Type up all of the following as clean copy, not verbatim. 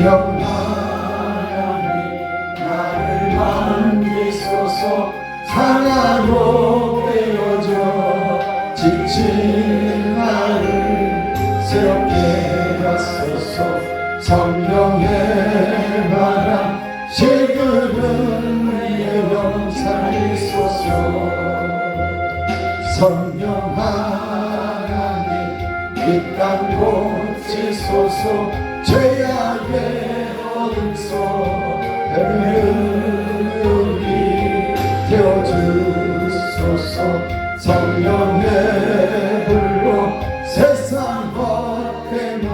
성령하나님 나를 만지소서. 상하고 깨어져 지친 나를 새롭게 하소서. 성령의 바람 시그는 내 영상이소서. 성령 하나님 이 땅 고치소서. 죄악의 어둠 속 우리 태워주소서. 성령의 불로 세상 헛되만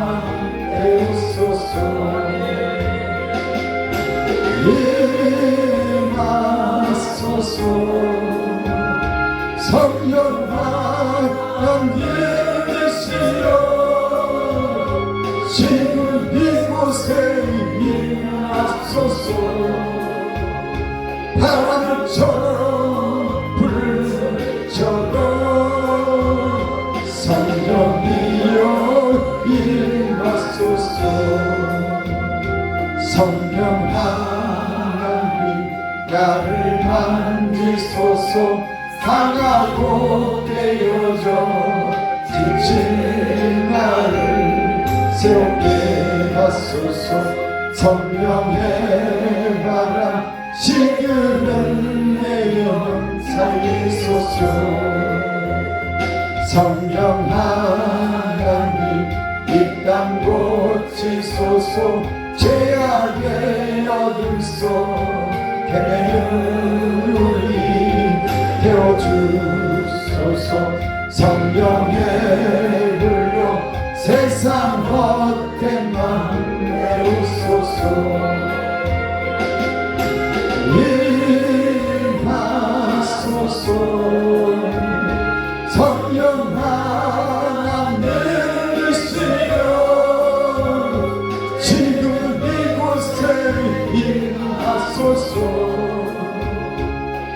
태우소서. 임하소서. 성령 하나님이시여 지금 이곳에 임하소서. 바람처럼 불처럼 성령이여 임하소서. 성령 하나님 나를 만지소서. 상하고 깨어져 지친 나를 새롭게 하소서. 성령의 바람 시그는 내 영 살리소서. 성령 하나님 이 땅 고치소서. 죄악의 어둠 속 헤매는 우리 태워주소서. 성령의 불로 세상 헛된 맘 메우소서. 임하소서. 성령 하나님이시여 지금 이곳에 임하소서.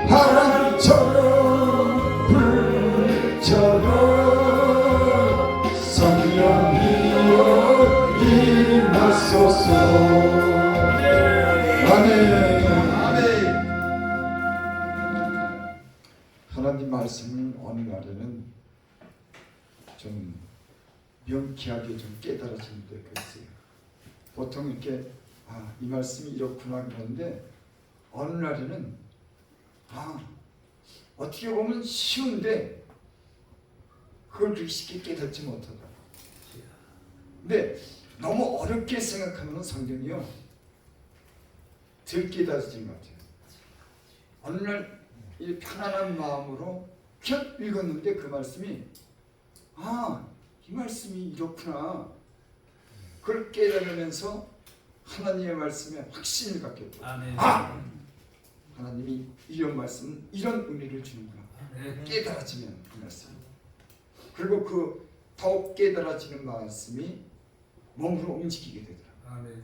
바람처럼 불처럼 성령이여 임하소서. 아멘. 아멘. 하나님 말씀을 어느 날에는 좀 명쾌하게 좀 깨달아지는 데가 있어요. 보통 이렇게 이 말씀이 이렇구나 그러는데 어느 날에는 어떻게 보면 쉬운데 그걸 그렇게 쉽게 깨닫지 못하더라고요. 근데 너무 어렵게 생각하면 성경이요 덜 깨달아진 것 같아요. 어느 날 이 편안한 마음으로 펴 읽었는데 그 말씀이 이 말씀이 이렇구나. 그걸 깨달으면서 하나님의 말씀에 확신을 갖게 돼요. 하나님이 이런 말씀은 이런 의미를 주는구나. 깨달아지면 그 말씀. 그리고 그 더욱 깨달아지는 말씀이 몸으로 움직이게 되더라고요.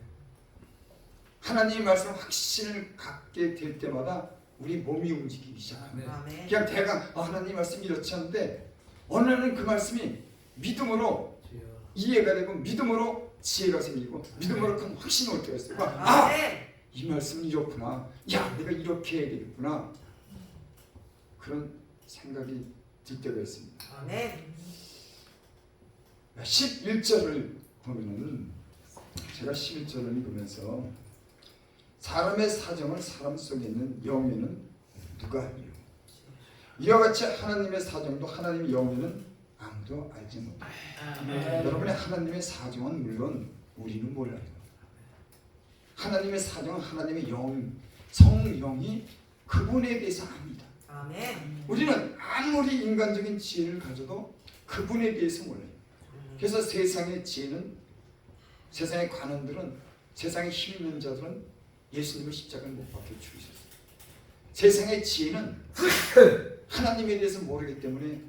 하나님의 말씀 확신을 갖게 될 때마다 우리 몸이 움직이기 시작합니다. 그냥 대강 하나님 말씀 이렇지 않은데 어느 날은 그 말씀이 믿음으로 이해가 되고 믿음으로 지혜가 생기고 믿음으로 큰 확신이 올 때가 있어요. 이 말씀은 이렇구나. 내가 이렇게 해야 되겠구나. 그런 생각이 들 때가 있습니다. 11절을 보면은 제가 11절을 읽으면서 사람의 사정을 사람 속에 있는 영에는 누가 알리요? 이와 같이 하나님의 사정도 하나님의 영에는 아무도 알지 못해요. 여러분의 하나님의 사정은 물론 우리는 몰라요. 하나님의 사정은 하나님의 영, 성령이 그분에 대해서 압니다. 우리는 아무리 인간적인 지혜를 가져도 그분에 대해서 몰라요. 그래서 세상의 지혜는, 세상의 관원들은, 세상에 힘 있는 자들은 예수님의 십자가를 못 박혀 죽이셨어요. 세상의 지혜는 하나님에 대해서 모르기 때문에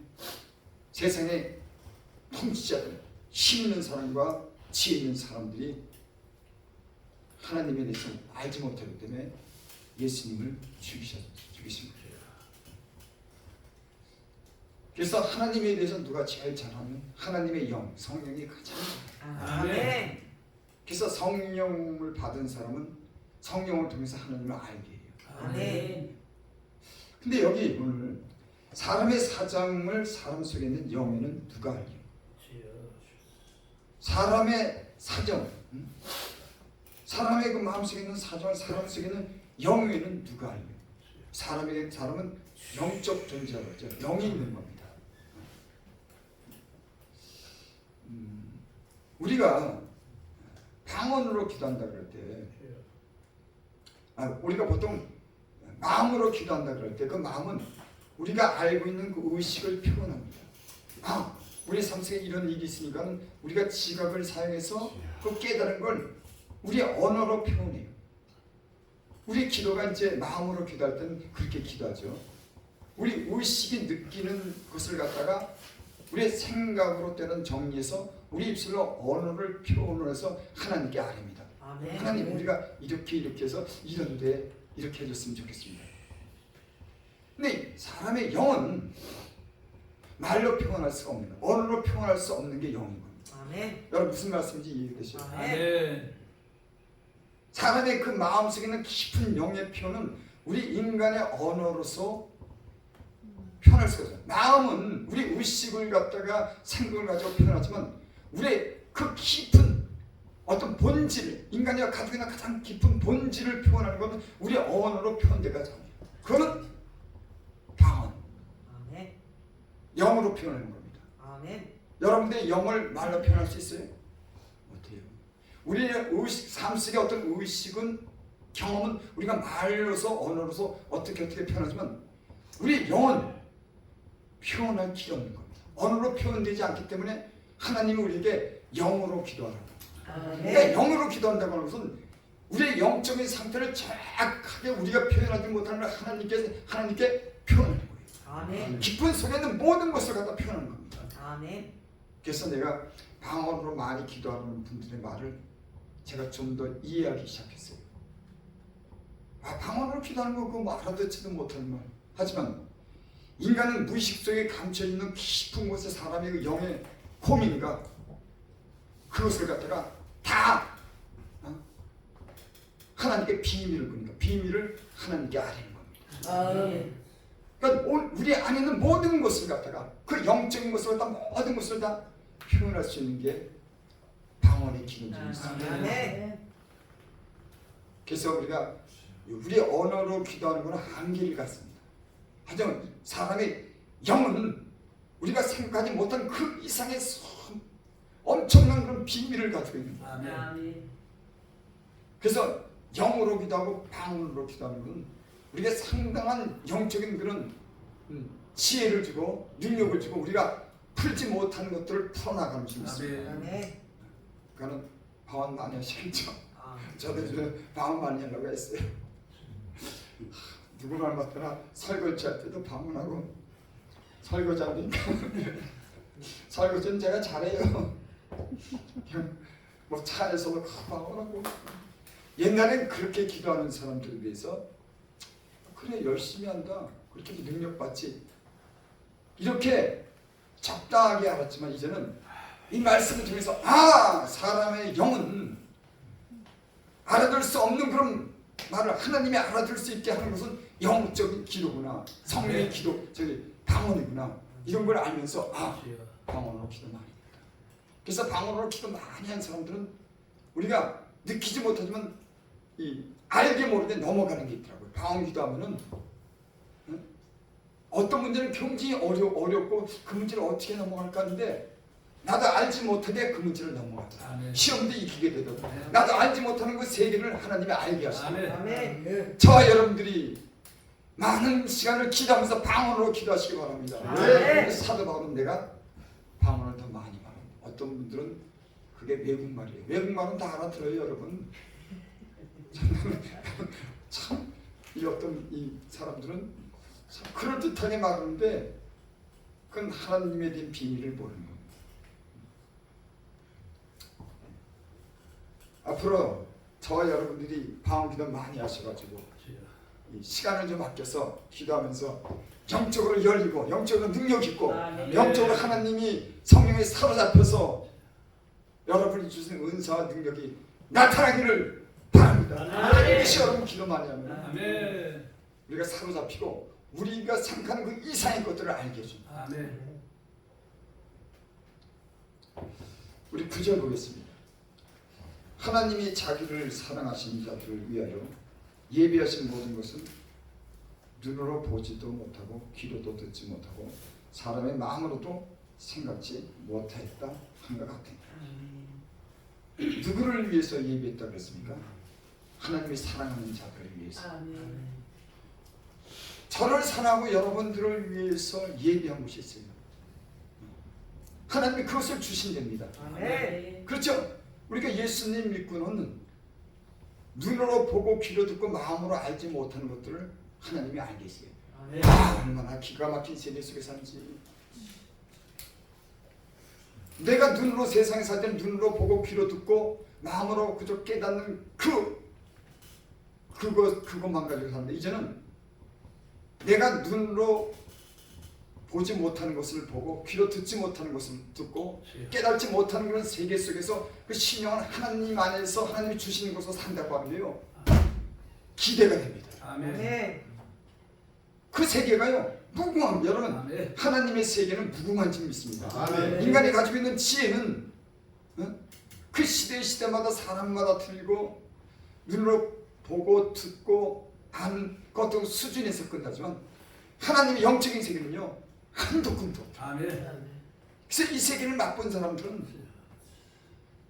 세상의 통치자들, 힘 있는 사람과 지혜 있는 사람들이 하나님에 대해서 알지 못하기 때문에 예수님을 죽이신 거예요. 그래서 하나님에 대해서 누가 제일 잘 아면 하나님의 영, 성령이 가장 잘 알아요. 그래서 성령을 받은 사람은 성령을 통해서 하나님을 알게 해요. 아멘. 근데 여기 오늘 사람의 사정을 사람 속에 있는 영에는 누가 알려? 사람의 사정, 사람의 그 마음속에 있는 사정을 사람 속에 있는 영에는 누가 알려? 사람은 영적 존재라죠. 영이 있는 겁니다. 우리가 방언으로 기도한다 그럴 때, 우리가 보통 마음으로 기도한다 그럴 때 그 마음은 우리가 알고 있는 그 의식을 표현합니다. 우리 삶 속에 이런 일이 있으니까 우리가 지각을 사용해서 그 깨달은 걸 우리 언어로 표현해요. 우리 기도가 이제 마음으로 기도할 때는 그렇게 기도하죠. 우리 의식이 느끼는 것을 갖다가 우리의 생각으로 때는 정리해서 우리 입술로 언어를 표현해서 하나님께 아뢰입니다. 아멘. 하나님, 우리가 이렇게 해서 이런데 이렇게 해줬으면 좋겠습니다. 근데 사람의 영은 말로 표현할 수가 없는 거예요. 언어로 표현할 수 없는 게 영인 겁니다. 아멘. 여러분 무슨 말씀인지 이해되시죠? 아멘. 사람의 그 마음속에 있는 깊은 영의 표현은 우리 인간의 언어로서 표현할 수가 없어요. 마음은 우리 의식을 갖다가 생각을 가지고 표현하지만 우리의 그 깊은 어떤 본질, 인간이 가지고 있는 가장 깊은 본질을 표현하는 것은 우리 언어로 표현되가 아니에요. 그거는 방언, 아멘. 영으로 표현하는 겁니다. 아멘. 여러분들의 영을 말로 표현할 수 있어요? 못해요. 우리의 의식, 삶 속의 어떤 의식은, 경험은 우리가 말로서, 언어로서 어떻게 표현하지만 우리 영은 표현할 길이 없는 겁니다. 언어로 표현되지 않기 때문에 하나님이 우리에게 영으로 기도하라고. 그러니까 영으로 기도한다고 하는 것은 우리의 영적인 상태를 정확하게 우리가 표현하지 못하는 걸 하나님께 표현하는 거예요. 아멘. 깊은 속에 있는 모든 것을 갖다 표현하는 겁니다. 아멘. 그래서 내가 방언으로 많이 기도하는 분들의 말을 제가 좀 더 이해하기 시작했어요. 방언으로 기도하는 거 그거 알아듣지도 못하는 말. 하지만 인간은 무의식 속에 감춰있는 깊은 곳에 사람의 그 영의 고민과 그것을 갖다가 다 하나님께 비밀을 보니까 비밀을 하나님께 아뢰는 겁니다. 아멘. 그러니까 우리 안에 있는 모든 것을 갖다가 그 영적인 것을 갖다 모든 것을 다 표현할 수 있는 게 방언의 기능이 있습니다. 아멘. 그래서 우리가 우리 언어로 기도하는 것은 한계를 갖습니다. 하지만 사람의 영은 우리가 생각하지 못한 그 이상의 엄청난 그런 비밀을 가지고 있는 거예요. 아멘. 그래서 영으로 기도하고 방언으로 기도하는 것은 우리가 상당한 영적인 그런 지혜를 주고 능력을 주고 우리가 풀지 못하는 것들을 풀어나가는 수 있습니다. 아멘. 그거는 방언 많이 하시겠죠? 아멘. 저도 방언 많이 하려고 했어요. 누구 말 맞더라 설거지 할 때도 방언하고 설거지 하니까 설거지는 제가 잘해요. 뭐 차에서도 방언하고 옛날엔 그렇게 기도하는 사람들에 비해서 그래 열심히 한다 그렇게 능력받지 이렇게 적당하게 알았지만 이제는 이 말씀을 통해서 사람의 영은 알아들 수 없는 그런 말을 하나님이 알아들 수 있게 하는 것은 영적인 기도구나 성령의 기도 방언이구나 이런 걸 알면서 방언으로 기도 많이 했다. 그래서 방언으로 기도 많이 한 사람들은 우리가 느끼지 못하지만 알게 모르게 넘어가는 게 있더라고요. 방언 기도하면은 어떤 문제는 굉장히 어렵고 그 문제를 어떻게 넘어갈까 하는데 나도 알지 못하게 그 문제를 넘어가더라. 시험도 이기게 되더라. 나도 알지 못하는 그 세계를 하나님이 알게 하시더라. 아멘. 저와 여러분들이 많은 시간을 기도하면서 방언으로 기도하시기 바랍니다. 왜? 사도 바울은 내가 방언을 더 많이 말합니다. 어떤 분들은 그게 외국말이에요. 외국말은 다 알아들어요, 여러분. 참 이 어떤 이 사람들은 참 그럴듯하게 말하는데 그건 하나님에 대한 비밀을 모르는 겁니다. 앞으로 저와 여러분들이 방언 기도 많이 하셔가지고 이 시간을 좀 아껴서 기도하면서 영적으로 열리고 영적으로 능력 있고 영적으로 하나님이 성령에 사로잡혀서 여러분이 주신 은사와 능력이 나타나기를 바랍니다. 아멘. 이것이 여러분 기도 많이 하면 아멘. 우리가 사로잡히고 우리가 생각하는 그 이상의 것들을 알게 해줍니다. 아멘. 우리 9절 보겠습니다. 하나님이 자기를 사랑하신 자들을 위하여 예비하신 모든 것은 눈으로 보지도 못하고 귀로도 듣지 못하고 사람의 마음으로도 생각지 못했다 한 것 같아요. 누구를 위해서 예비했다 그랬습니까? 하나님이 사랑하는 자들을 위해서. 저를 사랑하고 여러분들을 위해서 예비한 것이 있어요. 하나님이 그것을 주신답니다. 그렇죠? 우리가 예수님 믿고는 눈으로 보고 귀로 듣고 마음으로 알지 못하는 것들을 하나님이 알게 했어요. 얼마나 기가 막힌 세계 속에 사는지. 내가 눈으로 세상에 살 때는 눈으로 보고 귀로 듣고 마음으로 그저 깨닫는 그것만 가지고 사는데 이제는 내가 눈으로 보지 못하는 것을 보고 귀로 듣지 못하는 것을 듣고 깨닫지 못하는 그런 세계 속에서 그 신령한 하나님 안에서 하나님이 주시는 것을 산다고 하면요 기대가 됩니다. 아멘. 그 세계가요 무궁한 여러분 아멘. 하나님의 세계는 무궁한 줄 믿습니다. 아멘. 인간이 가지고 있는 지혜는 그 시대마다 사람마다 틀리고 눈으로 보고 듣고 아는 것도 수준에서 끝나지만 하나님의 영적인 세계는요 한도 끝도 없다. 아멘. 그래서 이 세계를 맛본 사람들은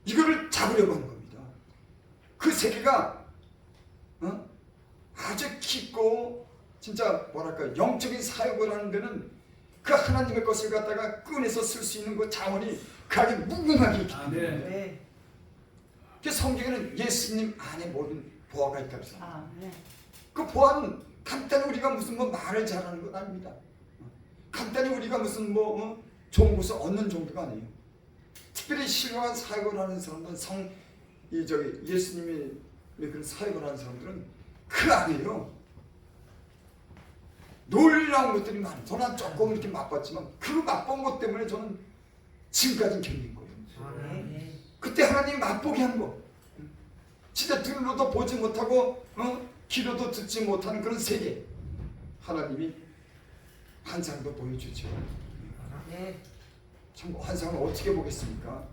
이거를 잡으려고 하는 겁니다. 그 세계가 아주 깊고 진짜 뭐랄까 영적인 사역을 하는 데는 그 하나님의 것을 갖다가 꺼내서 쓸 수 있는 그 자원이 그 안에 무궁하게 있기 때문에 그 성경에는 예수님 안에 모든 보화가 있다고 합니다. 그 보화는 간단히 우리가 무슨 말을 잘하는 건 아닙니다. 간단히 우리가 무슨 좋은 것을 얻는 정도가 아니에요. 특별히 신령한 사역을 하는 사람들은 예수님의 그런 사역을 하는 사람들은 그 안에요 놀라운 것들이 많아요. 저는 조금 이렇게 맛봤지만 그 맛본 것 때문에 저는 지금까지 견딘 거예요. 그때 하나님이 맛보게 한 거. 진짜 눈으로도 보지 못하고 귀로도 듣지 못하는 그런 세계 하나님이 환상도 보여주죠. 참 환상을 어떻게 보겠습니까?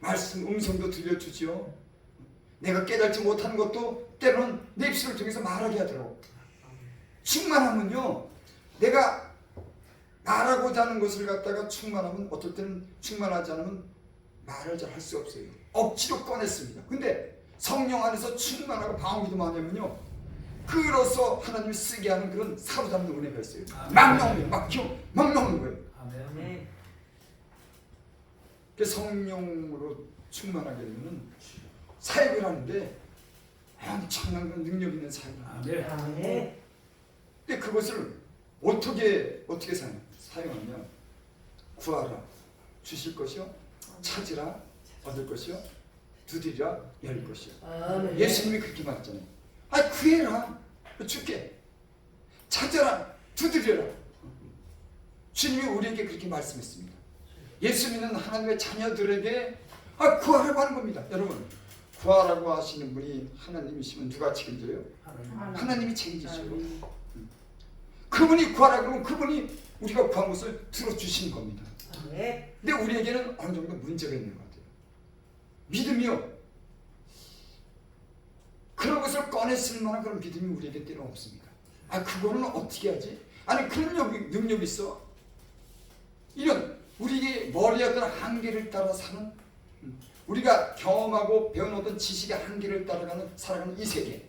말씀 음성도 들려주죠. 내가 깨닫지 못하는 것도 때로는 내 입술을 통해서 말하게 하더라고. 충만하면요 내가 말하고자 하는 것을 갖다가 충만하면 어떨 때는 충만하지 않으면 말을 잘 할 수 없어요. 억지로 꺼냈습니다. 근데 성령 안에서 충만하고 방언기도 많이 하면요 그로서 하나님이 쓰게 하는 그런 사로잡는 은혜가 있어요. 막 나오면 막 나오는 거예요. 아멘. 그 성령으로 충만하게 되면 사역을 하는데 엄청난 그런 능력 있는 사역을 합니다. 아멘. 근데 그것을 어떻게 사용하냐? 구하라 주실 것이요, 찾으라 얻을 것이요, 두드리라 열 것이요. 예수님이 그렇게 말했잖아요. 구해라 줄게, 찾아라 두드려라. 주님이 우리에게 그렇게 말씀했습니다. 예수 믿는 하나님의 자녀들에게 구하라고 하는 겁니다. 여러분 구하라고 하시는 분이 하나님이시면 누가 책임져요? 하나님이 책임지죠. 그분이 구하라 그러면 그분이 우리가 구한 것을 들어주시는 겁니다. 근데 우리에게는 어느 정도 문제가 있는 것 같아요. 믿음이요 그런 것을 꺼냈을 만한 그런 믿음이 우리에게 때는 없습니다. 그거는 어떻게 하지? 아니 그런 능력이 있어? 이런 우리의 머리에 어떤 한계를 따라 사는 우리가 경험하고 배워놓은 지식의 한계를 따라가는 살아가는 이 세계,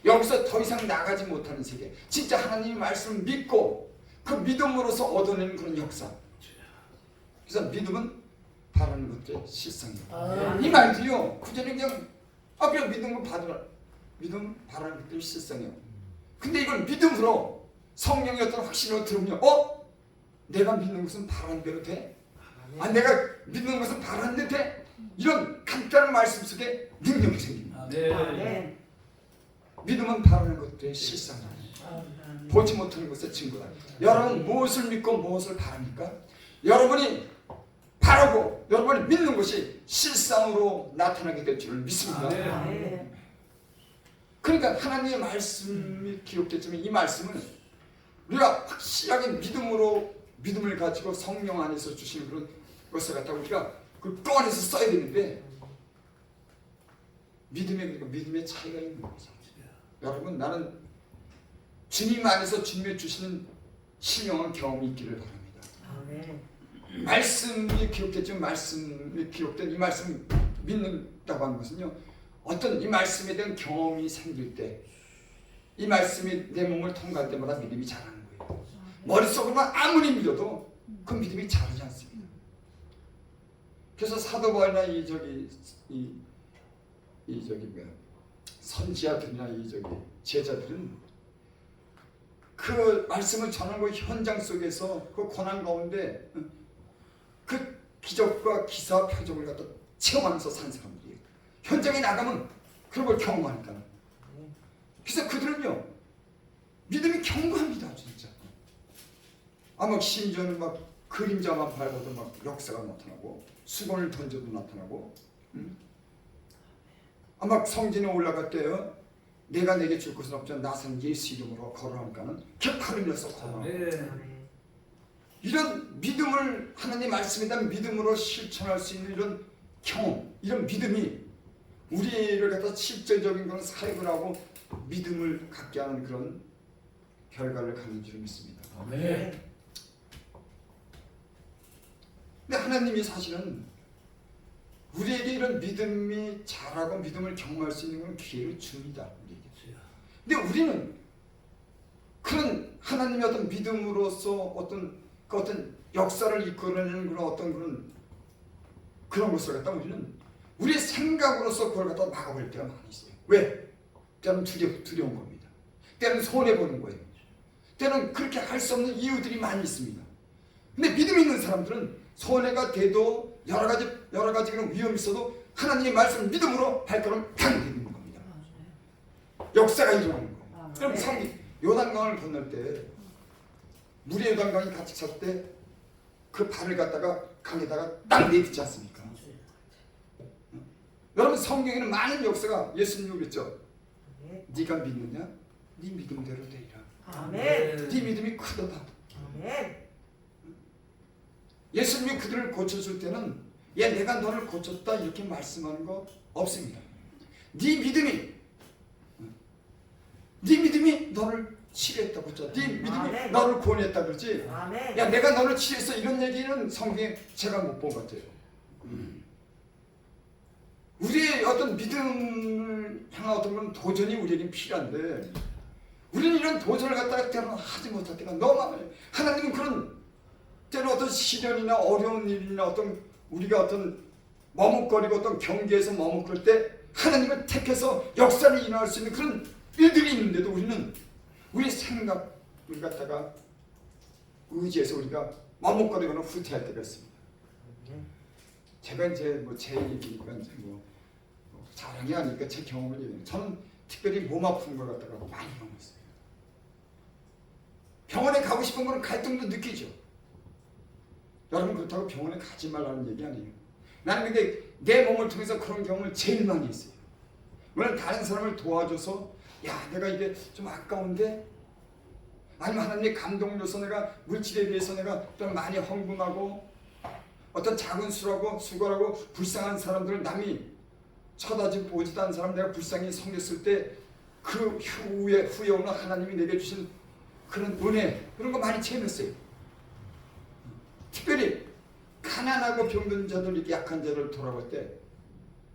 여기서 더 이상 나가지 못하는 세계, 진짜 하나님의 말씀을 믿고 그 믿음으로서 얻어내는 그런 역사. 그래서 믿음은 바라는 것들의 실상이에요. 이 말도요 그전에 그냥 믿음을 받으라, 믿음 바라는 것들의 실상이에요. 근데 이걸 믿음으로 성령의 어떤 확신으로 들으면 내가 믿는 것은 바라는 대로 돼? 내가 믿는 것은 바라는 대로 돼? 이런 간단한 말씀 속에 능력이 생깁니다. 믿음은 바라는 것들의 실상이에요. 보지 못하는 것의 증거다. 여러분 무엇을 믿고 무엇을 바랍니까? 여러분이 바라고 여러분이 믿는 것이 실상으로 나타나게 될 줄을 믿습니다. 아멘. 그러니까 하나님의 말씀이 기록됐지만 이 말씀은 우리가 확실하게 믿음을 가지고 성령 안에서 주시는 그런 것을 갖다가 우리가 그 꺼내서 써야 되는데 믿음의 차이가 있는 거죠. 여러분, 나는 주님 안에서 주님의 주시는 신령한 경험이 있기를 바랍니다. 아멘. 말씀이 기록됐지만 말씀이 기록된 이 말씀 믿는다고 하는 것은요, 어떤 이 말씀에 대한 경험이 생길 때 이 말씀이 내 몸을 통과할 때마다 믿음이 자라는 거예요. 머릿속으로만 아무리 믿어도 그 믿음이 자라지 않습니다. 그래서 사도 바울이나 선지자들이나 제자들은 그 말씀을 전하는 그 현장 속에서 그 고난 가운데 그 기적과 기사 표적을 갖다 체험하면서 산 사람들이에요. 현장에 나가면 그런 걸 경험하니까. 그래서 그들은요, 믿음이 견고합니다, 진짜. 막 심지어는 막 그림자만 밟아도 막 역사가 나타나고, 수건을 던져도 나타나고, 막 성전에 올라갈 때요, 내가 내게 줄 것은 없지만 나선 예수 이름으로 걸어가니까는 격하르면서 걸어가고. 이런 믿음을, 하나님 말씀에 대한 믿음으로 실천할 수 있는 이런 경험, 이런 믿음이 우리를 갖다 실질적인 그런 사역을 하고 믿음을 갖게 하는 그런 결과를 갖는 줄 믿습니다. 아멘. 근데 하나님이 사실은 우리에게 이런 믿음이 자라고 믿음을 경험할 수 있는 그런 기회를 줍니다. 우리에게. 근데 우리는 그런 하나님의 어떤 믿음으로서 어떤 역사를 이끌어내는 그런 것을 갖다 우리는 우리의 생각으로서 그걸 갖다 막아버릴 때가 많이 있어요. 왜? 때는 두려운 겁니다. 때는 손해보는 거예요. 때는 그렇게 할 수 없는 이유들이 많이 있습니다. 근데 믿음 있는 사람들은 손해가 돼도 여러 가지 그런 위험이 있어도 하나님의 말씀을 믿음으로 발걸음 당 내딛는 겁니다. 역사가 일어나는 거예요. 그럼 요단강을 건널 때 물의 요단강이 가득 찼을 때 그 발을 갖다가 강에다가 딱 내딛지 않습니까? 여러분, 성경에는 많은 역사가 예수님이 그랬죠. 네가 믿느냐? 네 믿음대로 되리라. 아멘. 네 믿음이 크도다. 아멘. 예수님이 그들을 고쳐줄 때는 내가 너를 고쳤다 이렇게 말씀하는 거 없습니다. 네 믿음이 너를 치료했다 그랬죠. 네 믿음이 아멘. 너를 구원했다 그러지. 아멘. 내가 너를 치료했어 이런 얘기는 성경에 제가 못 본 것 같아요. 우리의 어떤 믿음을 향한 어떤 그런 도전이 우리에게 필요한데 우리는 이런 도전을 갖다가 때로는 하지 못할 때가 너무 많아요. 하나님은 그런 때로 어떤 시련이나 어려운 일이나 우리가 머뭇거리고 어떤 경계에서 머뭇거릴 때 하나님을 택해서 역사를 일어날 수 있는 그런 일들이 있는데도 우리는 우리의 생각을 갖다가 의지해서 우리가 머뭇거리거나 후퇴할 때가 있습니다. 제가 이제 제 얘기니까 자랑이 아니니까 제 경험을 얘기해요. 저는 특별히 몸 아픈 걸 갖다가 많이 경험했어요. 병원에 가고 싶은 거는 갈등도 느끼죠. 여러분, 그렇다고 병원에 가지 말라는 얘기 아니에요. 나는 근데 내 몸을 통해서 그런 경험을 제일 많이 했어요. 물론 다른 사람을 도와줘서 내가 이게 좀 아까운데, 아니면 하나님의 감동을 줘서 내가 물질에 비해서 내가 좀 많이 헌금하고 어떤 작은 수고하고 불쌍한 사람들을 남이 쳐다지 보지도 않은 사람 내가 불쌍히 섬겼을 때 그 후에 오는 하나님이 내게 주신 그런 은혜, 그런 거 많이 체험했어요. 특별히 가난하고 병든 자들, 이렇게 약한 자를 돌아볼 때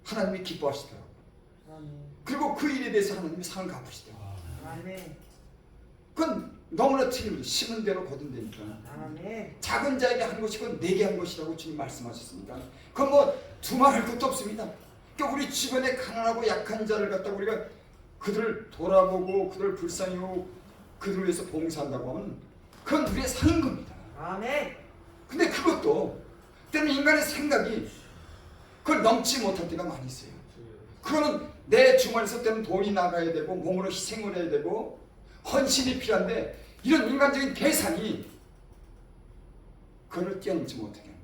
하나님이 기뻐하시더라고요. 그리고 그 일에 대해서 하나님이 상을 갚으시더라고요. 그건 너무나 틀립니다. 심은 대로 거둔 데니까. 작은 자에게 한 것이고 내게 한 것이라고 주님 말씀하셨습니다. 그건 두말할 것도 없습니다. 그러니까 우리 주변에 가난하고 약한 자를 갖다가 우리가 그들을 돌아보고 그들을 불쌍히 여기고 그들을 위해서 봉사한다고 하면 그건 우리의 상인 겁니다. 근데 그것도 때로는 인간의 생각이 그걸 넘지 못할 때가 많이 있어요. 그거는 내 주머니에서 때는 돈이 나가야 되고 몸으로 희생을 해야 되고 헌신이 필요한데 이런 인간적인 계산이 그걸 뛰어넘지 못하게 합니다.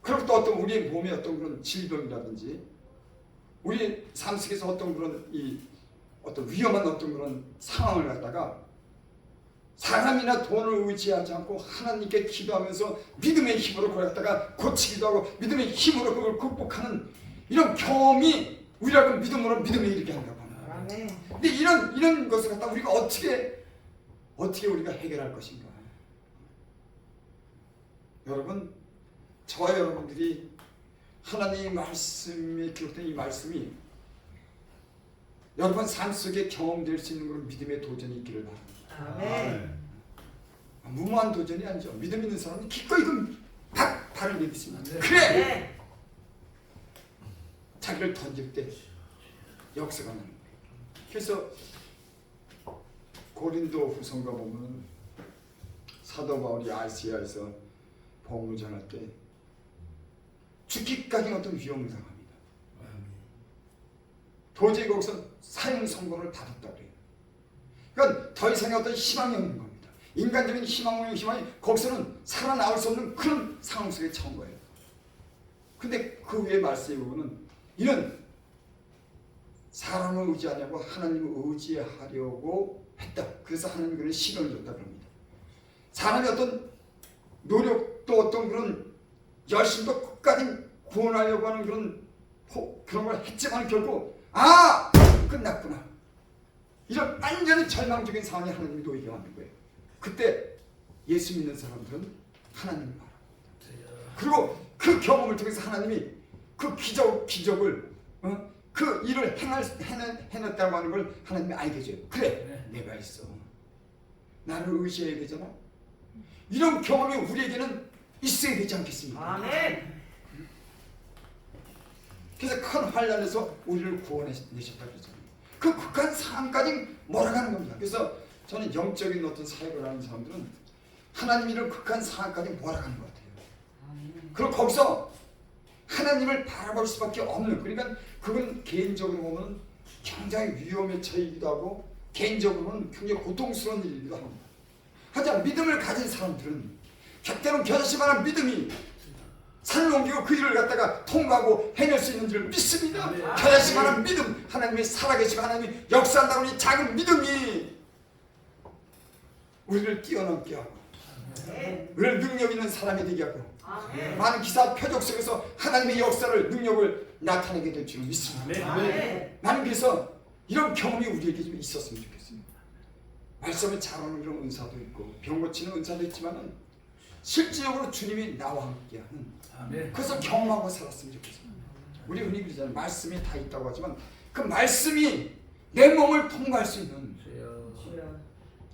그리고 또 어떤 우리의 몸에 어떤 그런 질병이라든지 우리 삶 속에서 어떤 그런 어떤 위험한 어떤 그런 상황을 갖다가 사람이나 돈을 의지하지 않고 하나님께 기도하면서 믿음의 힘으로 그걸 갖다가 고치기도 하고 믿음의 힘으로 그걸 극복하는 이런 경험이 우리라고 믿음에 이르게 한다고 합니다. 아멘. 근데 이런 것을 갖다 우리가 어떻게 우리가 해결할 것인가? 여러분, 저와 여러분들이 하나님의 말씀에 기록된 이 말씀이 여러분 삶 속에 경험될 수 있는 그런 믿음의 도전이 있기를 바랍니다. 아멘. 무모한 도전이 아니죠. 믿음 있는 사람은 기꺼이 발을 내딛습니다. 그래! 네. 자기를 던질 때 역사가 나는 거예요. 그래서 고린도 후서가 보면 사도 바울이 아시아에서 복음을 전할 때 죽기까지 어떤 위험을 당합니다. 도저히 거기서 사형 선고를 받았다 그래요. 그러니까 더 이상의 어떤 희망이 없는 겁니다. 인간적인 희망이 거기서는 살아나올 수 없는 그런 상황 속에 처한 거예요. 근데 그 위에 말씀에 보면 이는 사람을 의지하냐고 하나님을 의지하려고 했다. 그래서 하나님이 그런 시련을 줬다 그럽니다. 사람이 어떤 노력도 어떤 그런 열심도 끝까지 구원하려고 하는 그런 걸 했지만 결국 끝났구나. 이런 완전히 절망적인 상황에 하나님이 놓이게 만든 거예요. 그때 예수 믿는 사람들은 하나님을 바랍니다. 그리고 그 경험을 통해서 하나님이 그 기적을 그 일을 해냈다고 하는 걸 하나님이 알게 해줘요. 그래, 내가 있어. 나를 의지해야 되잖아. 이런 경험이 우리에게는 있어야 되지 않겠습니까? 아멘. 그래서 큰 환난에서 우리를 구원해내셨다 그러잖아요. 그 극한 상황까지 몰아가는 겁니다. 그래서 저는 영적인 어떤 사역을 하는 사람들은 하나님이 이런 극한 상황까지 몰아가는 것 같아요. 그리고 거기서 하나님을 바라볼 수밖에 없는, 그러니까 그건 개인적으로 보면 굉장히 위험에 처해이기도 하고 개인적으로는 굉장히 고통스러운 일이기도 합니다. 하지만 믿음을 가진 사람들은 때론 겨자씨만한 믿음이 산을 옮기고 그 일을 갖다가 통과하고 해낼 수 있는 줄 믿습니다. 겨자씨만한 믿음, 하나님이 살아계시고 하나님이 역사한다고 하는 이 작은 믿음이 우리를 뛰어넘게 하고 우리를 능력 있는 사람이 되게 하고 많은 기사 표적 속에서 하나님의 역사를 능력을 나타내게 될 줄 믿습니다. 나는 그래서 이런 경험이 우리에게 좀 있었으면 좋겠습니다. 말씀을 잘하는 그런 은사도 있고 병 고치는 은사도 있지만은 실질적으로 주님이 나와 함께하는 그래서 경험하고 살았으면 좋겠습니다. 우리 흔히 그러잖아요. 말씀이 다 있다고 하지만 그 말씀이 내 몸을 통과할 수 있는,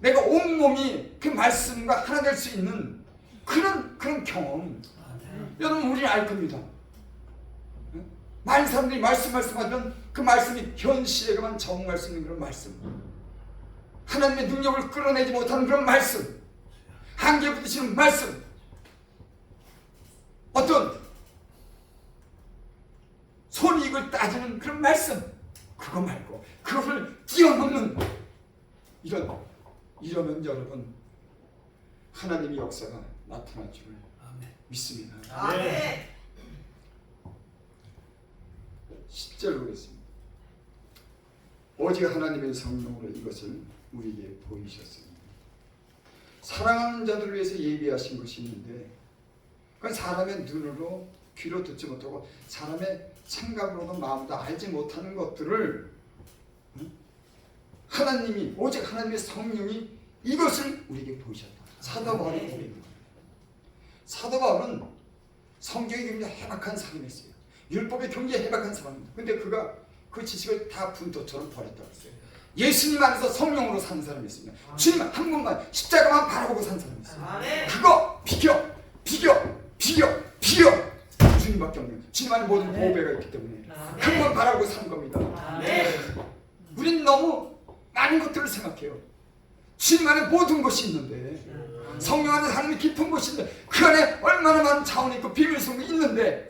내가 온몸이 그 말씀과 하나 될 수 있는 그런 경험, 여러분 우리는 알 겁니다. 많은 사람들이 말씀하면 그 말씀이 현실에만 적응할 수 있는 그런 말씀, 하나님의 능력을 끌어내지 못하는 그런 말씀, 한계에 부딪히는 말씀, 어떤 손이익을 따지는 그런 말씀, 그거 말고 그것을 뛰어넘는 이러면 여러분 하나님의 역사가 나타날 줄을 믿습니다. 아멘. 10절 보겠습니다. 오직 하나님의 성령으로 이것을 우리에게 보이셨습니다. 사랑하는 자들을 위해서 예비하신 것이 있는데 그건 사람의 눈으로 귀로 듣지 못하고 사람의 생각으로도 마음도 알지 못하는 것들을 하나님이, 오직 하나님의 성령이 이것을 우리에게 보이셨다. 사도 바울이 보이는 거예요. 사도 바울은 성경이 굉장히 해박한 사람이었어요. 율법이 굉장히 해박한 사람입니다. 근데 그가 그 지식을 다 분토처럼 버렸다고 했어요. 예수님 안에서 성령으로 사는 사람이었습니다. 주님 한 분만 십자가만 바라보고 사는 사람이었어요. 그거 비교 주님밖에 없는, 주님 안에 모든 보배가 있기 때문에 그것만 바라보고 사는 겁니다. 우린 너무 많은 것들을 생각해요. 주님 안에 모든 것이 있는데, 성령 안에 하나님의 깊은 것이 있는데, 그 안에 얼마나 많은 차원이 있고 비밀성이 있는데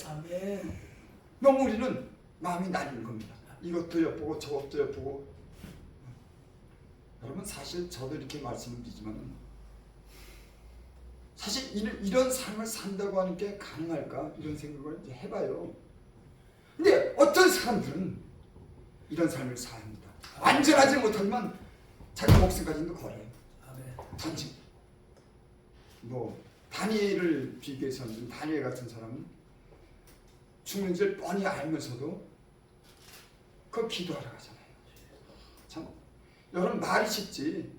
너무 우리는 마음이 나뉘는 겁니다. 이것도 엿보고 저것도 엿보고. 여러분 사실 저도 이렇게 말씀을 드리지만 사실 이런 삶을 산다고 하는 게 가능할까? 이런 생각을 이제 해봐요. 근데 어떤 사람들은 이런 삶을 사야 합니다. 완전하지 못하지만 자기 목숨까지도 걸어요. 던지. 뭐 다니엘을 비교해서는 다니엘 같은 사람은 죽는 줄 뻔히 알면서도 그 기도하러 가잖아요. 참 여러분 말이 쉽지.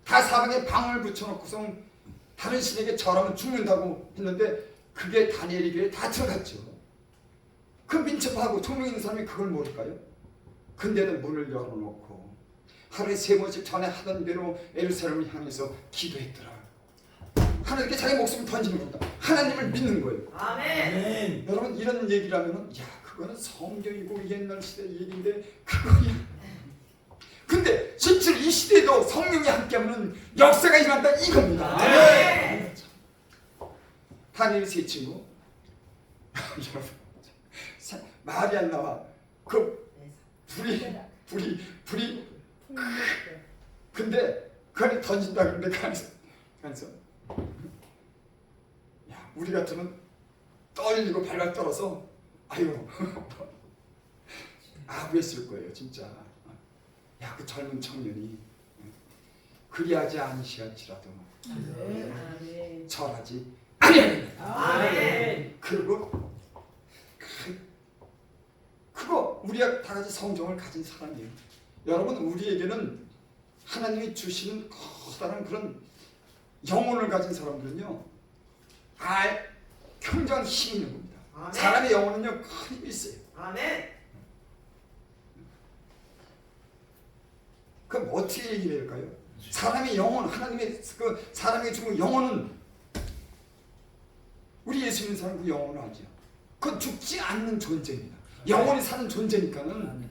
다 사방에 방을 붙여놓고서 다른 신에게 절하면 죽는다고 했는데 그게 다니엘의 귀에 다 들어갔죠. 그 민첩하고 총명 있는 사람이 그걸 모를까요? 근데도 문을 열어놓고 하루에 3번씩 전에 하던 대로 예루살렘을 향해서 기도했더라. 하나님께 자기 목숨을 던지는 겁니다. 하나님을 믿는 거예요. 아멘. 여러분 이런 얘기를 하면은 야 그거는 성경이고 옛날 시대 얘기인데 그거야. 근데 실제로 이 시대에도 성령이 함께하면 역사가 일어난다 이겁니다. 아멘. 다니엘 세 친구 여러분 말이 안 나와. 그 불이 근데 그 안에 던진다 그러는데 그 안에서 야 우리 같으면 떨리고 발발 떨어서 아유 아부했을 거예요 진짜. 야 그 젊은 청년이 그리하지 않으시할지라도 절하지 아멘. 그리고 그거 우리가 다 같이 성정을 가진 사람이에요. 여러분 우리에게는 하나님이 주시는 커다란 그런 영혼을 가진 사람들은요 굉장한 힘이 있는 겁니다. 아멘. 사람의 영혼은요 큰 힘이 있어요. 아멘. 그럼 어떻게 얘기해야 할까요? 사람의 영혼, 하나님의 그 사람의 죽은 영혼은 우리 예수 믿는 사람 그 영혼을 알죠. 그건 죽지 않는 존재입니다. 영혼이 사는 존재니까는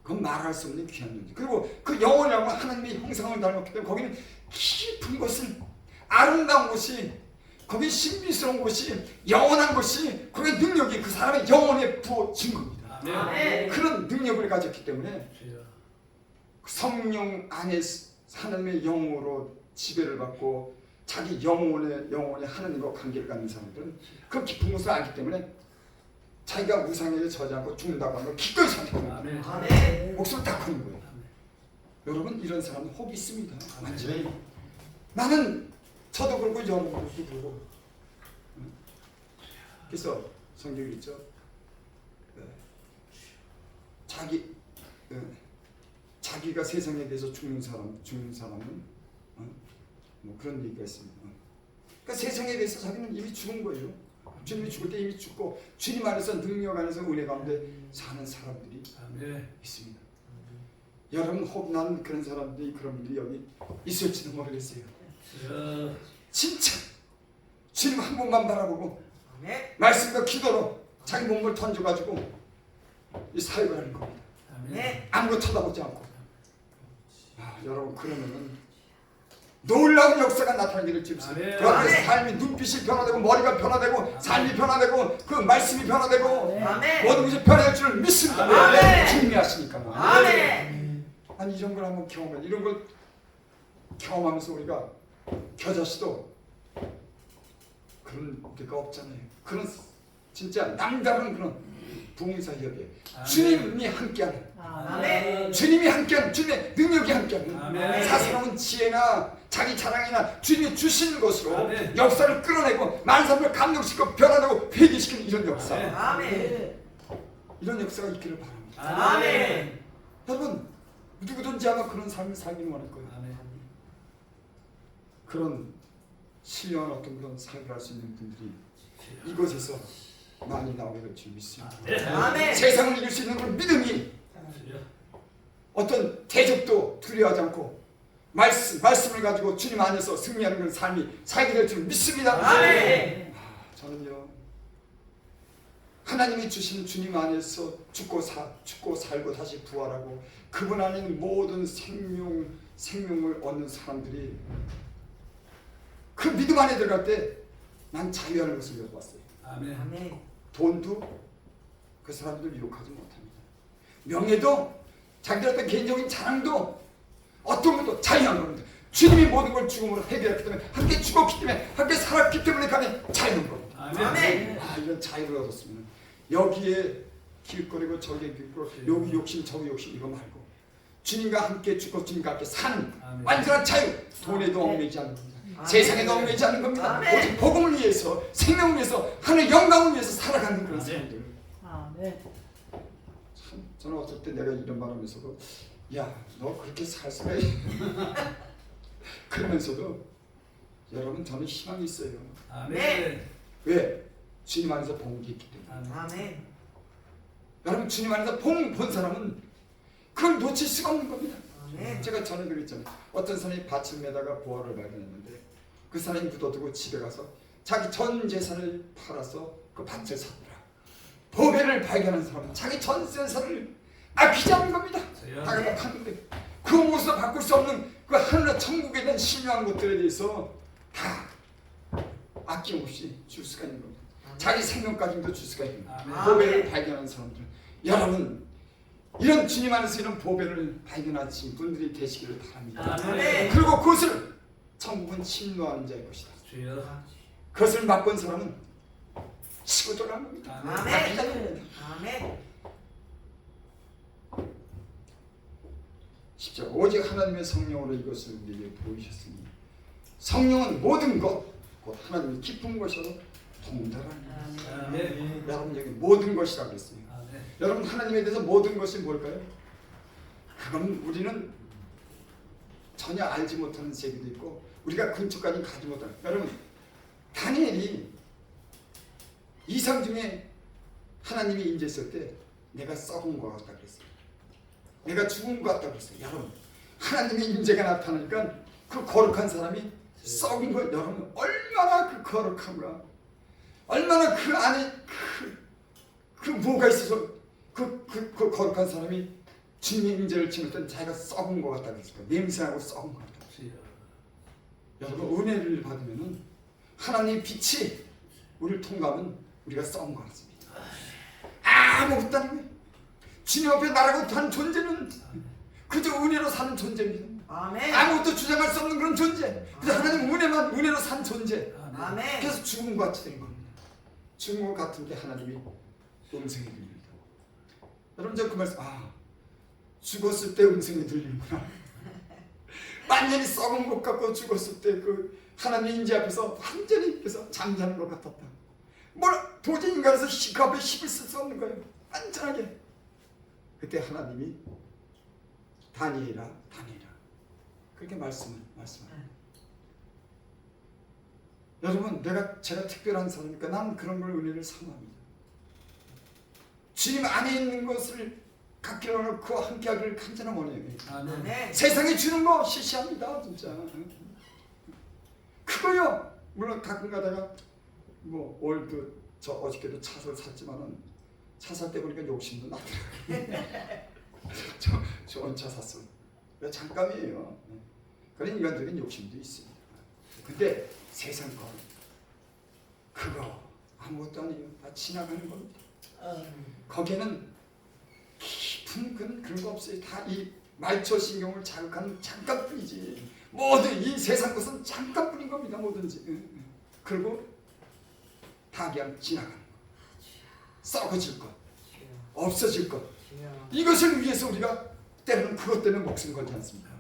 그건 말할 수 없는 귀한 존재. 그리고 그 영혼이라고 하나님의 형상을 닮았기 때문에 거기는 깊은 곳을 아름다운 곳이 거기 신비스러운 곳이 영원한 곳이 거기 능력이 그 사람의 영혼에 부어진 겁니다. 아멘. 그런 능력을 가졌기 때문에 성령 안에 하나님의 영으로 지배를 받고 자기 영혼의 하나님과 관계를 갖는 사람들은 그 깊은 것을 알기 때문에 자기가 우상에게 저지 않고 죽는다고 하는 걸 기꺼이 선택합니다. 아멘. 목숨을 다 거는 거예요. 여러분 이런 사람은 혹 있습니다. 완전히 나는 저도 그렇고 여러분도 그렇고. 그래서 성경이 있죠. 자기가 세상에 대해서 죽는 사람은 뭐 그런 얘기가 있습니다. 그러니까 세상에 대해서 자기는 이미 죽은 거예요. 주님이 죽을 때 이미 죽고 주님 안에서 능력 안에서 은혜 가운데 사는 사람들이 있습니다. 여러분 혹 난 그런 사람들이 그런 분들이 여기 있을지도 모르겠어요. 진짜 주님 한 번만 바라보고 말씀과 기도로 자기 몸을 던져가지고 이 사역을 하는 겁니다. 아무것도 쳐다보지 않고. 여러분 그러면은 놀라운 역사가 나타나기를 주십시오. 여러분의 삶이 눈빛이 변화되고 머리가 변화되고 삶이 변화되고 그 말씀이 변화되고 모든 것이 변화될 줄 믿습니다. 주님이 하시니까. 아니 이런 걸 한번 경험해. 이런 걸 경험하면서 우리가 겨자씨도 그런 데가 없잖아요. 그런 진짜 남다른 그런 부흥사 협의에 주님이 함께하는 주님이 함께하는 주님의 능력이 함께하는 사사로운 지혜나 자기 자랑이나 주님이 주시는 것으로 역사를 끌어내고 많은 사람을 감동시키고 변화되고 회개시키는 이런 역사 이런 역사가 있기를 바랍니다. 여러분 누구든지 아마 그런 삶을 살기는 원할 거예요. 그런 신령한 어떤 그런 삶을 할 수 있는 분들이 이곳에서 많이 나오게 될 줄 믿습니다. 세상을 이길 수 있는 그런 믿음이 어떤 대적도 두려워하지 않고 말씀을 가지고 주님 안에서 승리하는 그런 삶이 살게 될 줄 믿습니다. 저는요 하나님이 주신 주님 안에서 죽고 살고 다시 부활하고 그분 안에 있는 모든 생명을 얻는 사람들이 그 믿음 안에 들어갈 때 난 자유하는 것을 여보았어요. 돈도 그 사람들을 유혹하지 못합니다. 명예도 자기들 어떤 개인적인 자랑도 어떤 것도 자유한 겁니다. 주님이 모든 걸 죽음으로 해결했기 때문에 함께 죽었기 때문에 함께 살았기 때문에 가면 자유로운 겁니다. 아멘. 이런 자유를 얻었으면 여기에 길거리고 저기에 길거리 여기 욕심 저기 욕심 이거 말고 주님과 함께 죽고 주님과 함께 사는 완전한 자유. 돈에도 얽매이지 않는 겁니다. 세상에도 얽매이지 않는 겁니다. 아멘. 오직 복음을 위해서 생명을 위해서 하나님의 영광을 위해서 살아가는 그런 사람들. 참 저는 어떨 때 내가 이런 말 하면서도 야 너 그렇게 살 수가 있나 그러면서도 여러분 저는 희망이 있어요. 네. 왜? 주님 안에서 본 게 있기 때문에. 아멘. 여러분 주님 안에서 본 사람은 그걸 놓칠 수가 없는 겁니다. 아멘. 제가 전에 그랬잖아요. 어떤 사람이 밭을 매다가 보화를 발견했는데 그 사람이 묻어두고 집에 가서 자기 전 재산을 팔아서 그 밭을 샀더라. 보배를 발견한 사람은 자기 전 재산을 아끼지 않는 겁니다. 당연히 하는데 그 무엇으로 바꿀 수 없는 그 하늘 천국에 대한 신령한 것들에 대해서 다 아낌없이 줄 수가 있는 겁니다. 자기 생명까지도 줄 수가 있는 겁니다. 보배를 발견한 사람들, 여러분 이런 주님 안에서 이런 보배를 발견하신 분들이 되시기를 바랍니다. 그리고 그것을 천국은 침노하는 자의 것이다. 그것을 맛본 사람은 치고 들어간 겁니다. 아멘. 아멘. 10절 오직 하나님의 성령으로 이것을 우리에게 보이셨으니 성령은 모든 것 곧 하나님의 깊은 것으로 통달하니 여러분 여기 모든 것이라고 했어요. 여러분 하나님에 대해서 모든 것이 뭘까요? 그건 우리는 전혀 알지 못하는 세계도 있고 우리가 근처까지 가지 못하는 여러분 다니엘이 이상 중에 하나님이 임재했을 때 내가 썩은 것 같다 그랬어요. 내가 죽은 것 같다 그랬어요. 여러분 하나님의 임재가 나타나니까 그 거룩한 사람이 썩은 것 여러분 얼마나 그 거룩한가 얼마나 그 안에 그 뭐가 있어서 그 거룩한 사람이 주님의 임재를 지낼 때 자기가 썩은 것 같다 그랬을까 냄새하고 썩은 것 같다. 여러분 은혜를 받으면은 하나님의 빛이 우리를 통과하면 우리가 썩은 것 같습니다. 아무것도 아닌 거예요. 주님 앞에 나라고 하는 존재는 그저 은혜로 사는 존재입니다. 아멘. 아무것도 주장할 수 없는 그런 존재. 그래서 하나님 은혜로 산 존재. 아멘. 그래서 죽은 것 같이 된 겁니다. 죽은 것 같은데 하나님이 음성이 들립니다. 여러분 저 그 말씀 죽었을 때 음성이 들리는구나. 완전히 썩은 것 같고 죽었을 때 그 하나님 인지 앞에서 완전히 그래서 잠자는 것 같았다. 도저히 인간에서 그 앞에 힘을 쓸 수 없는 거예요. 완전하게. 그때 하나님이 다니엘아 그렇게 말씀합니다. 여러분 제가 특별한 사람이니까 난 그런 걸 은혜를 사모합니다. 주님 안에 있는 것을 갖기로 하고 그와 함께하기를 간절히 원해요. 세상에 주는 거 시시합니다 진짜. 그거요. 물론 가끔 가다가 오늘도 어저께도 차를 샀지만은 차 살 때 보니까 욕심도 나더라고요. 좋은 차 샀어. 잠깐이에요. 그런 인간적인 욕심도 있습니다. 근데 세상 거 그거 아무것도 아니에요. 다 지나가는 겁니다. 거기에는 깊은 그런 거 없어요. 다 이 말초신경을 자극하는 잠깐뿐이지. 모든 이 세상 것은 잠깐뿐인 겁니다. 뭐든지. 그리고 다 그냥 지나가는 거. 썩어질 것, 없어질 것. 이것을 위해서 우리가 때로는 그것 때문에 목숨 걸지 않습니까?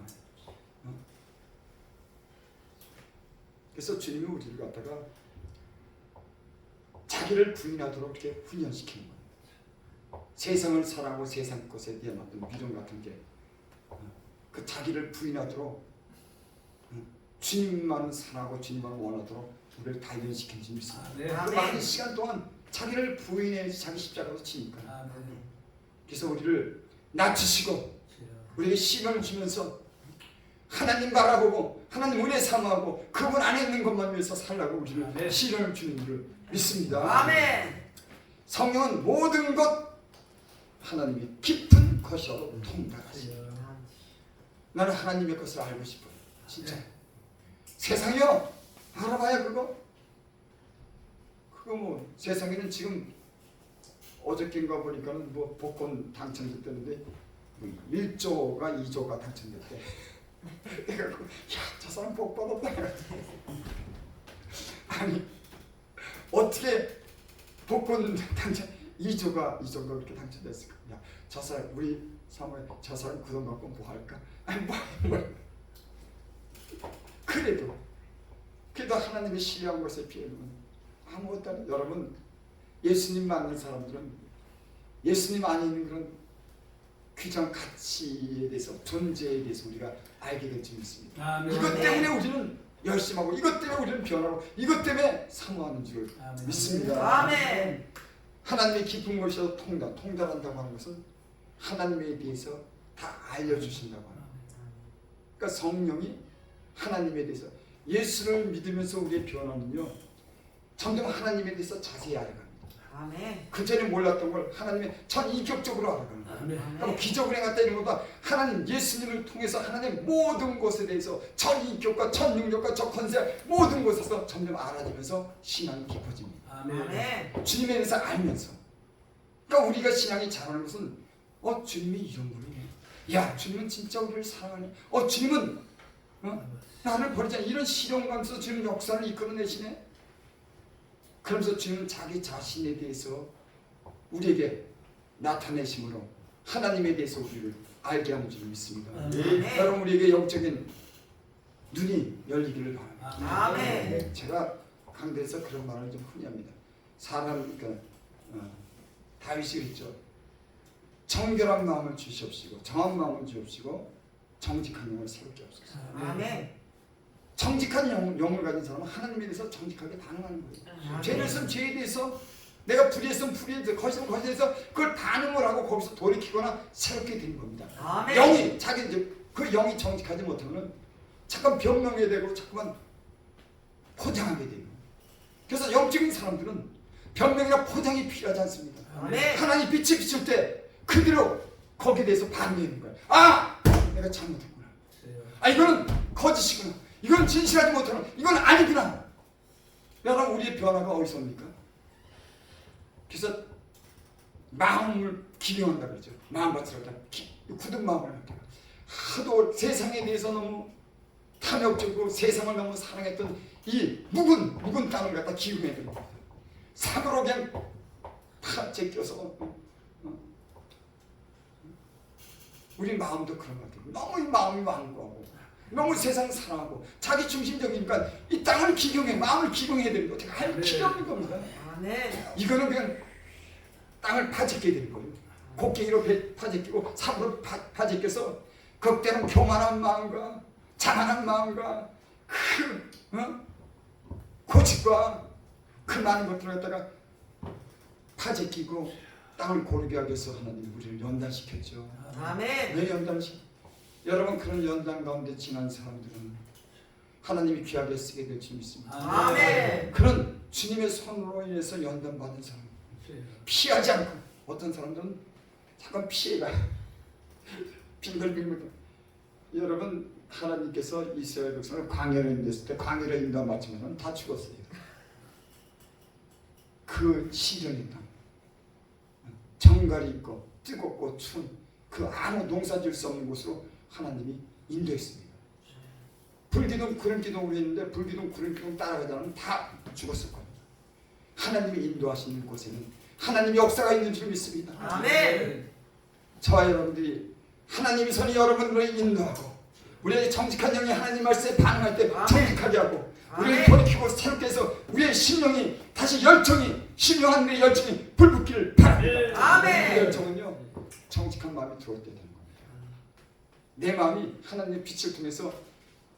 그래서 주님이 우리를 갖다가 자기를 부인하도록 이렇게 훈련시키는 거예요. 세상을 사랑하고 세상 것에 대한 어떤 미련 같은 게 그 자기를 부인하도록 주님만을 사랑하고 주님만을 원하도록 우리를 단련시키는 줄 믿습니다. 그 많은 시간 동안 자기를 부인해서 자기 십자가로 치니까. 그래서 우리를 낮추시고 우리에게 시간을 주면서 하나님 바라보고 하나님 은혜 삼아하고 그분 안에 있는 것만 위해서 살라고 우리를 시련을 주는 줄을 믿습니다. 아멘. 성령은 모든 것 하나님의 깊은 것이라고 통달하시고 나는 하나님의 것을 알고 싶어요. 진짜 세상이요 알아봐야 그거 세상에는 지금 어저께인가 보니까는 복권 당첨됐다는데 1조가 2조가 당첨됐대. 내가 야저 사람 복 받았다. 아니 어떻게 복권 당첨 2조가 그렇게 당첨됐을까? 야 저 사람 우리 사모에 저 사람 그 돈 갖고 뭐 할까? 아니 뭐 그래도 하나님의 신뢰한 것에 비하면 아무것도 아니에요. 여러분 예수님 만난 사람들은 예수님 안에 있는 그런 귀정 가치에 대해서 존재에 대해서 우리가 알게 될 줄 믿습니다. 아멘. 이것 때문에 우리는 열심히 하고 이것 때문에 우리는 변하고 이것 때문에 사모하는 줄 아멘. 믿습니다. 아멘. 하나님의 깊은 곳에서 통달한다고 하는 것은 하나님에 대해서 다 알려주신다고 하는 거예요. 그러니까 성령이 하나님에 대해서 예수를 믿으면서 우리의 변화는요 점점 하나님에 대해서 자세히 알아갑니다. 아멘. 그전에 몰랐던 걸 하나님의 전인격적으로 알아가는 거예요. 아멘. 그럼 기적을 행했다 이런 것보다 하나님 예수님을 통해서 하나님 모든 것에 대해서 전인격과 전능력과 전권세 모든 것에서 점점 알아지면서 신앙이 깊어집니다. 아멘. 주님에 대해서 알면서 그러니까 우리가 신앙이 자라는 것은 주님이 이런 분이네. 야 주님은 진짜 우리를 사랑하네. 주님은 나를 버리지 않아. 이런 실용감 속에서 주님은 역사를 이끌어내시네. 그러면서 주님은 자기 자신에 대해서 우리에게 나타내심으로 하나님에 대해서 우리를 알게 하는 줄 믿습니다. 아멘. 여러분 우리에게 영적인 눈이 열리기를 바랍니다. 아멘. 제가 강대에서 그런 말을 좀 흔히 합니다. 사람 그러니까 다윗이 했죠. 정결한 마음을 주시옵시고 정한 마음을 주옵시고 정직한 영을 세우게 없소서. 아멘. 정직한 영을 가진 사람은 하나님에 대해서 정직하게 반응하는 거예요. 아멘. 죄를 했으면 죄에 대해서 내가 불의했으면 불의해서 거짓은 거짓해서 그걸 반응을 하고 거기서 돌이키거나 새롭게 되는 겁니다. 아멘. 영이 자기 이제 그 영이 정직하지 못하면 잠깐 변명해야 되고 자꾸만 포장하게 돼요. 그래서 영적인 사람들은 변명이나 포장이 필요하지 않습니다. 아멘. 하나님 빛이 비칠 때 그대로 거기에 대해서 반응하는 거예요. 내가 잘못했구나. 이거는 거짓이구나. 이건 진실하지 못하는. 이건 아니구나. 여러분 우리의 변화가 어디서 옵니까? 그래서 마음을 기경한다 그러죠. 마음밭을 갖다 굳은 마음을 갖다. 하도 세상에 대해서 너무 탐욕적이고 세상을 너무 사랑했던 이 묵은 땅을 갖다 기경해야 됩니다. 사고로 그냥 다 제껴서 우리 마음도 그런 것 같아요. 너무 이 마음이 완고하고 너무 세상 사랑하고 자기 중심적이니까 이 땅을 기경해 마음을 기경해야 되는 거 제가 할 필요 없는 겁니다. 아멘. 이거는 그냥 땅을 파헤끼게 되는 거예요. 곡괭이로 파헤끼고 삽으로 파헤껴서 극대로 교만한 마음과 자만한 마음과 고집과 그 많은 것들을 갖다가 파헤끼고 땅을 고르게 하기 위해서 하나님 우리를 연단시켰죠. 아멘. 왜 연단시켰죠? 여러분 그런 연단 가운데 지난 사람들은 하나님이 귀하게 쓰게 될 줄 믿습니다. 아멘. 그런 주님의 손으로 인해서 연단받은 사람 피하지 않고 어떤 사람들은 잠깐 피해가요. 빙글빙글. 여러분 하나님께서 이스라엘 백성을 광야로 인도했을 때 광야로 인도한 맞지만 다 죽었어요. 그 시련의 땅 정갈이 있고 뜨겁고 추운 그 아무 농사질 수 없는 곳으로 하나님이 인도했습니다. 불기둥 구름기둥으로 했는데 불기둥 구름기둥 따라가지 않으면 다 죽었을 겁니다. 하나님이 인도하시는 곳에는 하나님의 역사가 있는 줄 믿습니다. 아멘. 저와 여러분들이 하나님의 손이 여러분들을 인도하고 우리의 정직한 영이 하나님 말씀에 반응할 때 아멘. 정직하게 하고 우리를 아멘. 돌이키고 새롭게 해서 우리의 심령이 다시 열정이 심령 안에 열정이 불붙기를 바랍니다. 아멘. 그 열정은요 정직한 마음이 들어올 때 되는 겁니다. 내 마음이 하나님의 빛을 통해서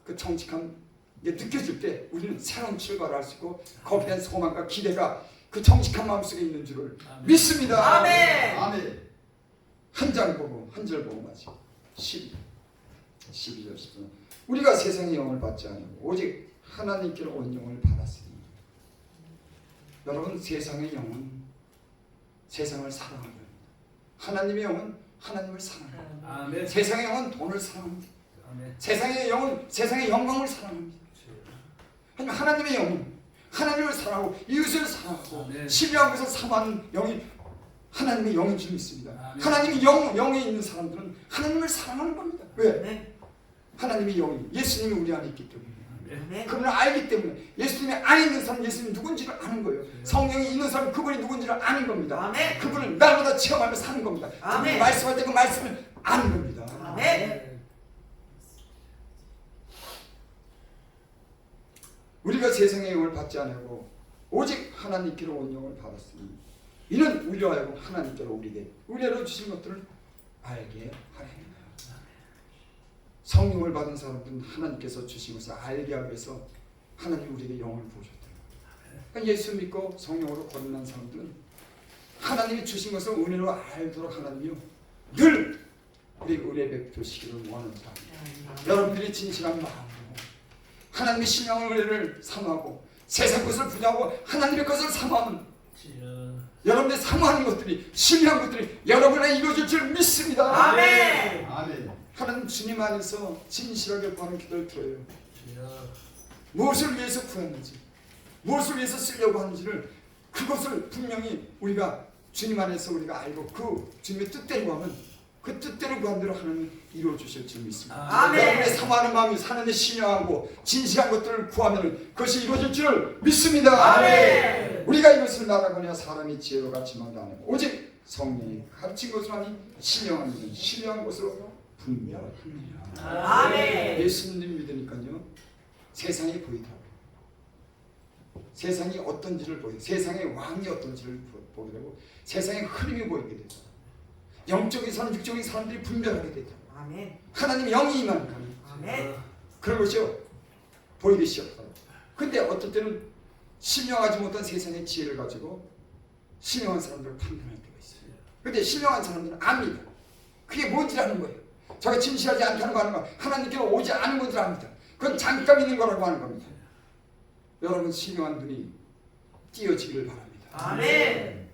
그 정직함 느껴질 때 우리는 새로운 출발을 할 수 있고 거기에 대한 소망과 기대가 그 정직한 마음속에 있는 줄을 믿습니다. 아멘. 아멘. 한 장 보고 한 절 보고 마치 12절 10절 우리가 세상의 영을 받지 않고 오직 하나님께로 온 영을 받았으니 여러분 세상의 영은 세상을 사랑합니다. 하나님의 영은 하나님을 사랑합니다. 아멘. 세상의 영은 돈을 사랑합니다. 아멘. 세상의 영은 세상의 영광을 사랑합니다. 하지만 하나님의 영은 하나님을 사랑하고 이웃을 사랑하고 아멘. 신뢰하고 것을 사모하는 영이 하나님의 영인 줄 믿습니다. 아멘. 하나님의 영에 있는 사람들은 하나님을 사랑하는 겁니다. 왜? 네. 하나님이 영이 예수님이 우리 안에 있기 때문에 아멘. 그분을 알기 때문에 예수님이 안에 있는 사람 예수님이 누군지를 아는 거예요. 성령이 있는 사람 그분이 누군지를 아는 겁니다. 아멘. 그분을 날마다 체험하며 사는 겁니다. 아멘. 그분이 말씀할 때 그 말씀을 아는 겁니다. 아멘. 우리가 세상의 영을 받지 않고 오직 하나님께로 온 영을 받았으니 이는 우리로 하여금 하나님께로 우리에게 은혜로 주신 것들을 알게 하려 합니다. 성령을 받은 사람들은 하나님께서 주신 것을 알게 하기 위해서 하나님 우리에게 영을 부어줬다. 그러니까 예수 믿고 성령으로 거듭난 사람들은 하나님이 주신 것을 은혜로 알도록 하나님이요 늘 우리 은혜 베푸시기를 원합니다. 여러분들이 진실한 마음으로 하나님의 신령한 은혜를 사모하고 세상 것을 부정하고 하나님의 것을 사모하면 여러분의 사모하는 것들이 신령한 것들이 여러분의 이루어질 줄 믿습니다. 아멘. 아멘. 하나님 주님 안에서 진실하게 구하는 기도를 들어요. 무엇을 위해서 구했는지 무엇을 위해서 쓰려고 하는지를 그것을 분명히 우리가 주님 안에서 우리가 알고 그 주님의 뜻대로 구하면 그 뜻대로 구한 대로 하나님이 이루어 주실 줄 믿습니다. 아멘. 여러분의 사모하는 마음이 하나님의 신령하고 진실한 것들을 구하면 그것이 이루어질 줄 믿습니다. 아멘. 우리가 이것을 나라거냐 사람이 지혜로 가르치면 안 해요. 오직 성령이 가르친 것으로 하니 신령한 것은 신령한 것으로 분별합니다. 아멘. 예수님 믿으니까요 세상이 보이더라고요. 세상이 어떤지를 보여, 세상의 왕이 어떤지를 보게 되고 세상의 흐름이 보이게 되죠. 영적인 사람, 육적인 사람들이 분별하게 되죠. 아멘. 하나님 영이 임하니까 아멘. 그런 것이요 보이기 시작해요. 근데 어떨 때는 신령하지 못한 세상의 지혜를 가지고 신령한 사람들을 판단할 때가 있어요. 근데 신령한 사람들은 압니다. 그게 뭔지 아는 거예요. 저가 진실하지 않다는 거 아는 거, 하나님께로 오지 않은 것을 압니다. 그건 잠깐 있는 거라고 하는 겁니다. 여러분 신령한 눈이 띄어지기를 바랍니다. 아멘.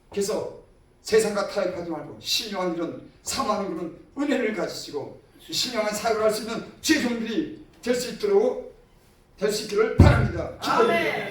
그래서 세상과 타협하지 말고 신령한 이런 사모하는 그런 은혜를 가지시고 신령한 사역을 할 수 있는 죄종들이 될 수 있기를 바랍니다. 아멘.